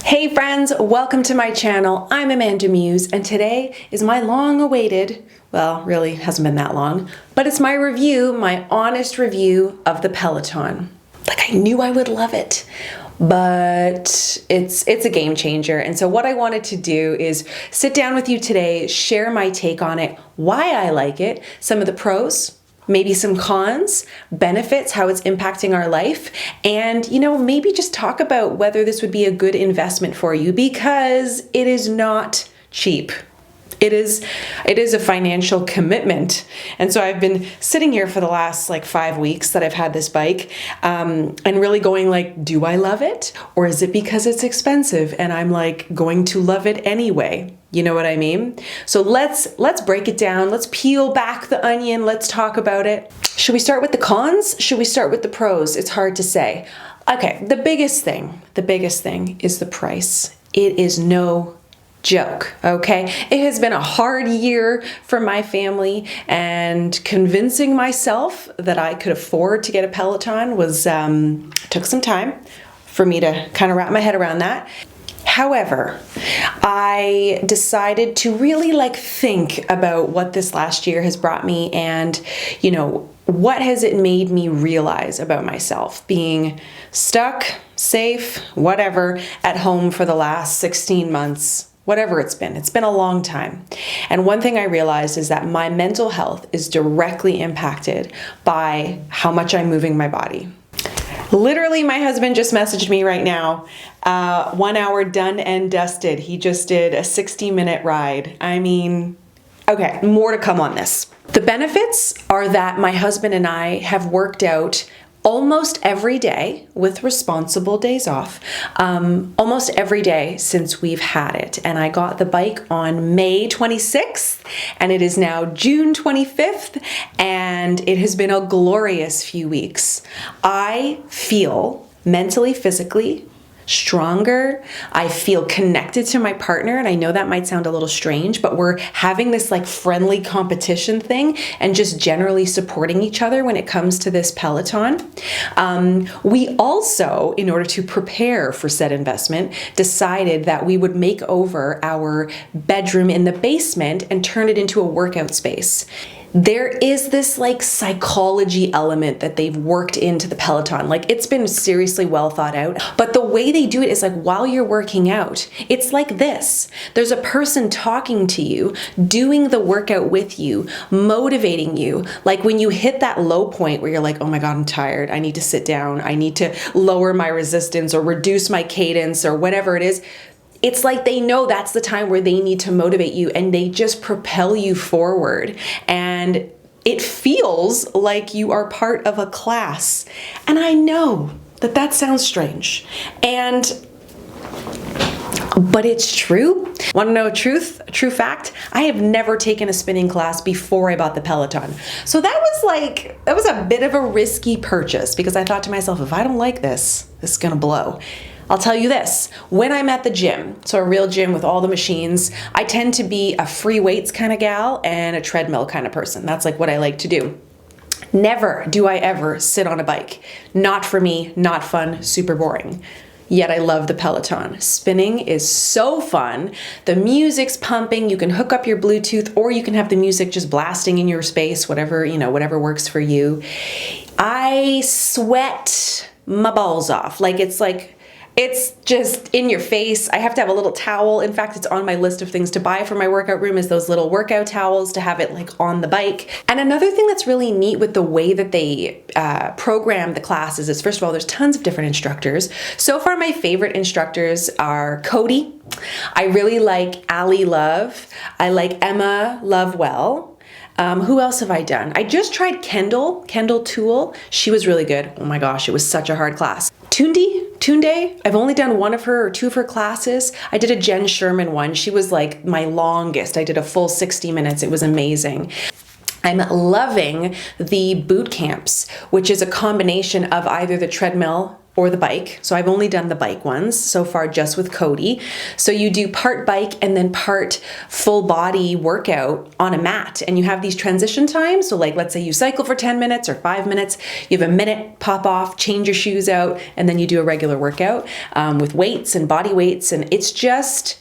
Hey friends, welcome to my channel. I'm AmandaMuse, and today is my long-awaited, well, really hasn't been that long, but it's my review, my honest review of the Peloton. Like, I knew I would love it, but it's a game changer. And so what I wanted to do is sit down with you today, share my take on it, why I like it, some of the pros, maybe some cons, benefits, how it's impacting our life, and maybe just talk about whether this would be a good investment for you, because it is not cheap. It is a financial commitment. And so I've been sitting here for the last 5 weeks that I've had this bike, and really going do I love it? Or is it because it's expensive and I'm going to love it anyway? You know what I mean? So let's break it down. Let's peel back the onion. Let's talk about it. Should we start with the cons? Should we start with the pros? It's hard to say. Okay, the biggest thing is the price. It is no joke, okay? It has been a hard year for my family, and convincing myself that I could afford to get a Peloton was took some time for me to kind of wrap my head around that. However, I decided to really think about what this last year has brought me, and what has it made me realize about myself being stuck, safe, whatever, at home for the last 16 months. Whatever it's been a long time. And one thing I realized is that my mental health is directly impacted by how much I'm moving my body. Literally, my husband just messaged me right now, 1 hour done and dusted. He just did a 60-minute ride. I mean, okay, more to come on this. The benefits are that my husband and I have worked out almost every day, with responsible days off, almost every day since we've had it. And I got the bike on May 26th, and it is now June 25th, and it has been a glorious few weeks. I feel mentally, physically stronger. I feel connected to my partner, and I know that might sound a little strange, but we're having this friendly competition thing and just generally supporting each other when it comes to this Peloton. We also, in order to prepare for said investment, decided that we would make over our bedroom in the basement and turn it into a workout space. There is this psychology element that they've worked into the Peloton. It's been seriously well thought out, but the way they do it is while you're working out, it's like this. There's a person talking to you, doing the workout with you, motivating you. When you hit that low point where you're oh my God, I'm tired. I need to sit down. I need to lower my resistance or reduce my cadence or whatever it is. It's they know that's the time where they need to motivate you, and they just propel you forward. And it feels like you are part of a class. And I know that sounds strange. But it's true. Want to know a true fact? I have never taken a spinning class before I bought the Peloton. So that was a bit of a risky purchase, because I thought to myself, if I don't like this is gonna blow. I'll tell you this, when I'm at the gym, so a real gym with all the machines, I tend to be a free weights kind of gal and a treadmill kind of person. That's what I like to do. Never do I ever sit on a bike. Not for me, not fun, super boring. Yet I love the Peloton. Spinning is so fun. The music's pumping. You can hook up your Bluetooth, or you can have the music just blasting in your space, whatever works for you. I sweat my balls off. It's just in your face. I have to have a little towel. In fact, it's on my list of things to buy for my workout room is those little workout towels to have it on the bike. And another thing that's really neat with the way that they program the classes is, first of all, there's tons of different instructors. So far, my favorite instructors are Cody. I really like Ali Love. I like Emma Lovewell. Who else have I done? I just tried Kendall Toole. She was really good. Oh my gosh, it was such a hard class. Tunde, I've only done one of her or two of her classes. I did a Jen Sherman one. She was my longest. I did a full 60 minutes. It was amazing. I'm loving the boot camps, which is a combination of either the treadmill or the bike. So I've only done the bike ones so far, just with Cody. So you do part bike and then part full body workout on a mat, and you have these transition times. So like, let's say you cycle for 10 minutes or 5 minutes, you have a minute, pop off, change your shoes out, and then you do a regular workout with weights and body weights. And it's just,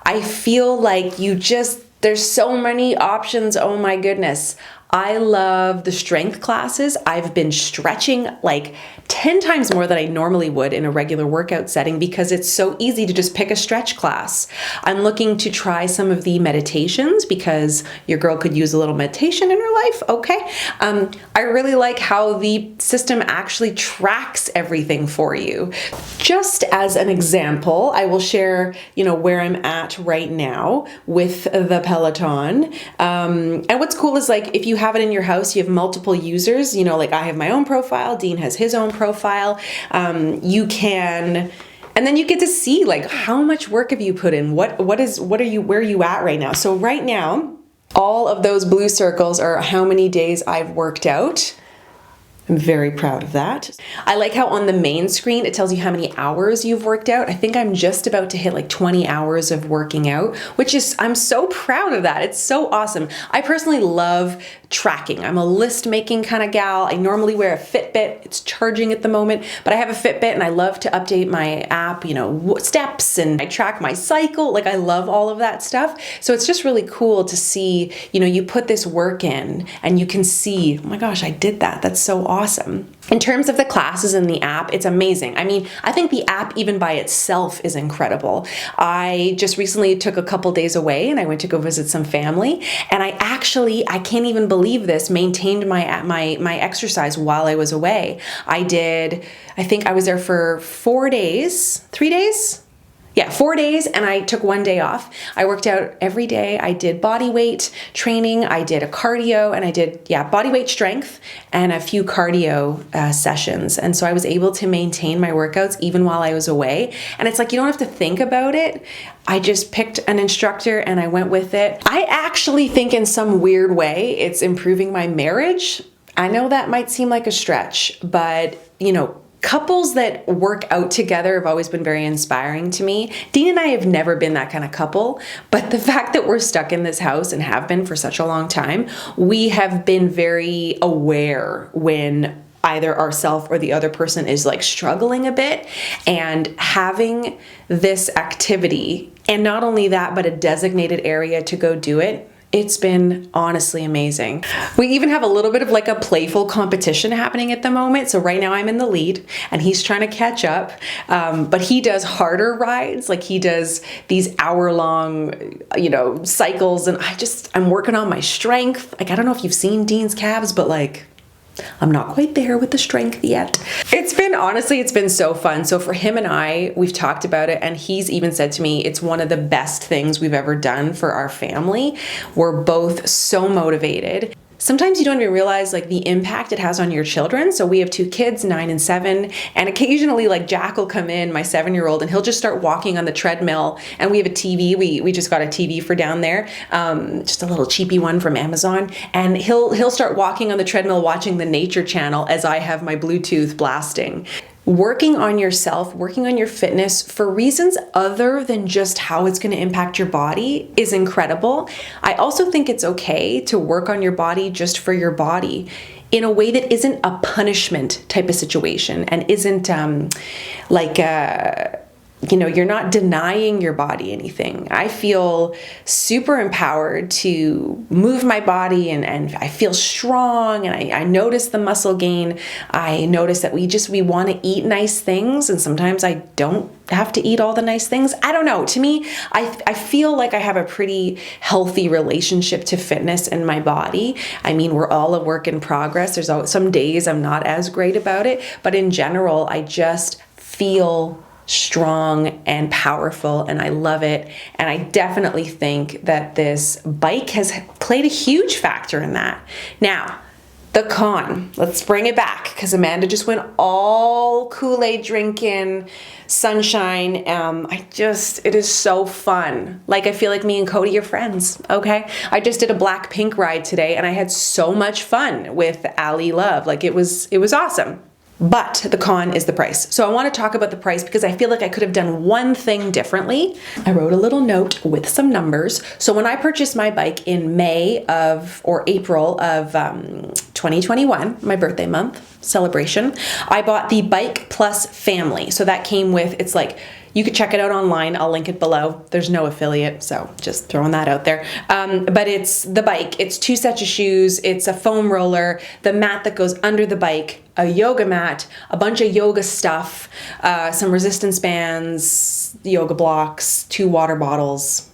I feel like there's so many options. Oh my goodness. I love the strength classes. I've been stretching like 10 times more than I normally would in a regular workout setting because it's so easy to just pick a stretch class. I'm looking to try some of the meditations because your girl could use a little meditation in her life. Okay. I really like how the system actually tracks everything for you. Just as an example, I will share, where I'm at right now with the Peloton. And what's cool is like, if you have it in your house, you have multiple users, like I have my own profile, Dean has his own profile. You can, and then you get to see like how much work have you put in? Where are you at right now? So right now, all of those blue circles are how many days I've worked out. I'm very proud of that. I like how on the main screen, it tells you how many hours you've worked out. I think I'm just about to hit like 20 hours of working out, I'm so proud of that. It's so awesome. I personally love tracking. I'm a list making kind of gal. I normally wear a Fitbit. It's charging at the moment, but I have a Fitbit and I love to update my app, steps, and I track my cycle. Like I love all of that stuff. So it's just really cool to see, you put this work in and you can see, oh my gosh, I did that. That's so awesome. In terms of the classes in the app, it's amazing. I mean, I think the app even by itself is incredible. I just recently took a couple days away and I went to go visit some family, and I can't even believe this, maintained my exercise while I was away. I think I was there for 4 days, 3 days? Yeah, 4 days, and I took 1 day off. I worked out every day. I did body weight training, I did a cardio, and I did, body weight strength and a few cardio sessions. And so I was able to maintain my workouts even while I was away. And it's like, you don't have to think about it. I just picked an instructor and I went with it. I actually think in some weird way, it's improving my marriage. I know that might seem like a stretch, but couples that work out together have always been very inspiring to me. Dean and I have never been that kind of couple, but the fact that we're stuck in this house and have been for such a long time, we have been very aware when either ourselves or the other person is like struggling a bit, and having this activity, and not only that, but a designated area to go do it. It's been honestly amazing. We even have a little bit of like a playful competition happening at the moment. So right now I'm in the lead and he's trying to catch up. But he does harder rides. Like he does these hour-long, cycles. And I'm working on my strength. Like, I don't know if you've seen Dean's calves, but like, I'm not quite there with the strength yet. It's been so fun. So for him and I, we've talked about it, and he's even said to me, it's one of the best things we've ever done for our family. We're both so motivated. Sometimes you don't even realize like the impact it has on your children. So we have 2 kids, 9 and 7, and occasionally like Jack will come in, my 7-year-old, and he'll just start walking on the treadmill. And we have a TV. We just got a TV for down there, just a little cheapy one from Amazon. And he'll start walking on the treadmill, watching the Nature Channel as I have my Bluetooth blasting. Working on yourself, working on your fitness for reasons other than just how it's going to impact your body is incredible. I also think it's okay to work on your body just for your body in a way that isn't a punishment type of situation, and isn't you're not denying your body anything. I feel super empowered to move my body, and I feel strong, and I notice the muscle gain. I notice that we want to eat nice things, and sometimes I don't have to eat all the nice things. I don't know. To me, I feel like I have a pretty healthy relationship to fitness and my body. I mean, we're all a work in progress. There's always some days I'm not as great about it, but in general, I just feel strong and powerful, and I love it. And I definitely think that this bike has played a huge factor in that. Now, the con, let's bring it back, because Amanda just went all Kool-Aid drinking, sunshine. It is so fun. Like, I feel like me and Cody are friends, okay? I just did a Blackpink ride today, and I had so much fun with Ali Love. Like, it was awesome. But the con is the price. So I want to talk about the price because I feel like I could have done one thing differently. I wrote a little note with some numbers. So when I purchased my bike in April of 2021, my birthday month celebration, I bought the Bike Plus family. So that came with, it's like, you could check it out online. I'll link it below. There's no affiliate, so just throwing that out there. But it's the bike. It's 2 sets of shoes. It's a foam roller, the mat that goes under the bike, a yoga mat, a bunch of yoga stuff, some resistance bands, yoga blocks, 2 water bottles.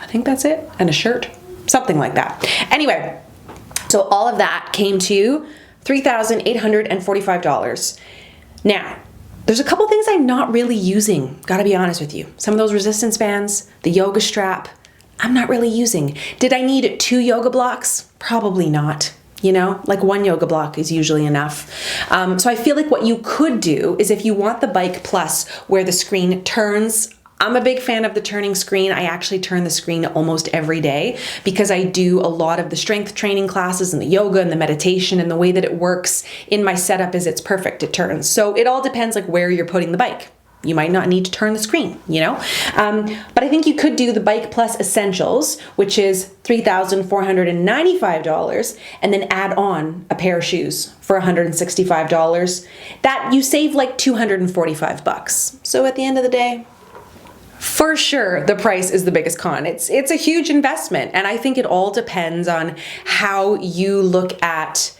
I think that's it. And a shirt, something like that. Anyway, so all of that came to $3,845. Now, there's a couple things I'm not really using, gotta be honest with you. Some of those resistance bands, the yoga strap, I'm not really using. Did I need 2 yoga blocks? Probably not. You know, like 1 yoga block is usually enough. So I feel like what you could do is if you want the Bike Plus where the screen turns, I'm a big fan of the turning screen. I actually turn the screen almost every day because I do a lot of the strength training classes and the yoga and the meditation, and the way that it works in my setup is it's perfect, it turns. So it all depends like where you're putting the bike. You might not need to turn the screen, you know? But I think you could do the Bike Plus Essentials, which is $3,495, and then add on a pair of shoes for $165. That you save like $245. So at the end of the day, for sure, the price is the biggest con. It's a huge investment, and I think it all depends on how you look at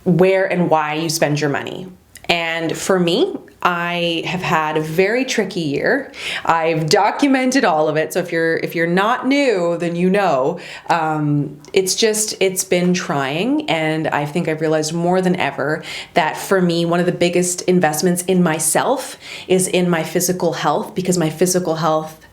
where and why you spend your money. And for me, I have had a very tricky year. I've documented all of it. So if you're not new, then you know. It's been trying, and I think I've realized more than ever that for me, one of the biggest investments in myself is in my physical health, because my physical health,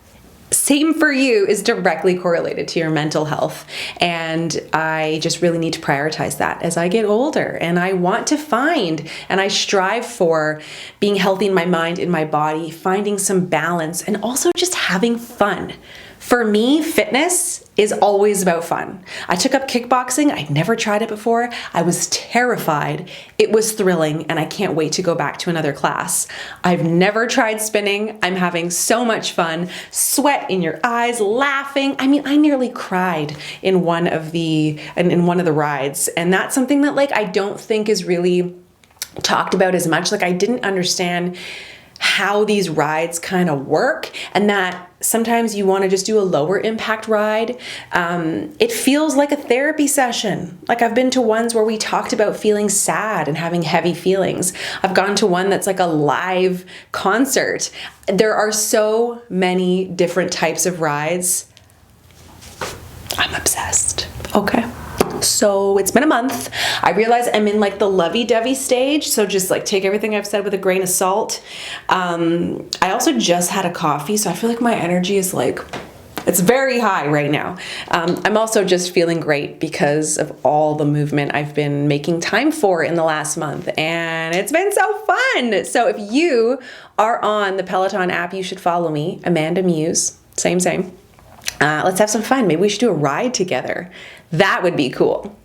same for you, is directly correlated to your mental health. And I just really need to prioritize that as I get older. And I want to find, and I strive for, being healthy in my mind, in my body, finding some balance, and also just having fun. For me, fitness is always about fun. I took up kickboxing. I'd never tried it before. I was terrified. It was thrilling, and I can't wait to go back to another class. I've never tried spinning. I'm having so much fun. Sweat in your eyes, laughing. I mean, I nearly cried in one of the rides, and that's something that like I don't think is really talked about as much. Like I didn't understand how these rides kind of work, and that sometimes you want to just do a lower impact ride. It feels like a therapy session. Like I've been to ones where we talked about feeling sad and having heavy feelings. I've gone to one that's like a live concert. There are so many different types of rides. I'm obsessed. Okay. So it's been a month. I realize I'm in like the lovey-dovey stage, so just like take everything I've said with a grain of salt. I also just had a coffee, so I feel like my energy is like, it's very high right now. I'm also just feeling great because of all the movement I've been making time for in the last month, and it's been so fun. So if you are on the Peloton app, you should follow me, AmandaMuse, same. Let's have some fun. Maybe we should do a ride together. That would be cool.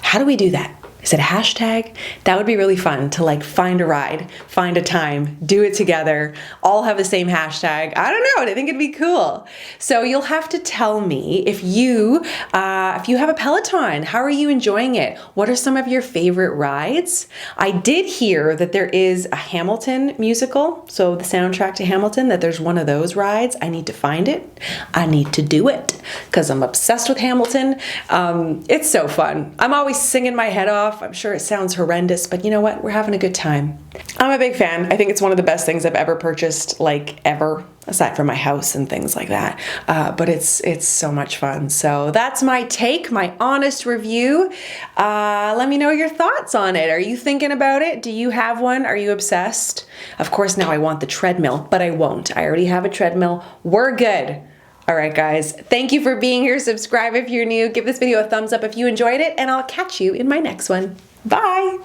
How do we do that? Is it a hashtag? That would be really fun to like find a ride, find a time, do it together, all have the same hashtag. I don't know, I think it'd be cool. So you'll have to tell me if you have a Peloton, how are you enjoying it? What are some of your favorite rides? I did hear that there is a Hamilton musical, so the soundtrack to Hamilton, that there's one of those rides. I need to find it. I need to do it because I'm obsessed with Hamilton. It's so fun. I'm always singing my head off. I'm sure it sounds horrendous, but you know what? We're having a good time. I'm a big fan. I think it's one of the best things I've ever purchased, like ever, aside from my house and things like that. But it's so much fun. So that's my take, my honest review. Let me know your thoughts on it. Are you thinking about it? Do you have one? Are you obsessed? Of course, now I want the treadmill, but I won't. I already have a treadmill. We're good. All right, guys, thank you for being here. Subscribe if you're new. Give this video a thumbs up if you enjoyed it, and I'll catch you in my next one. Bye.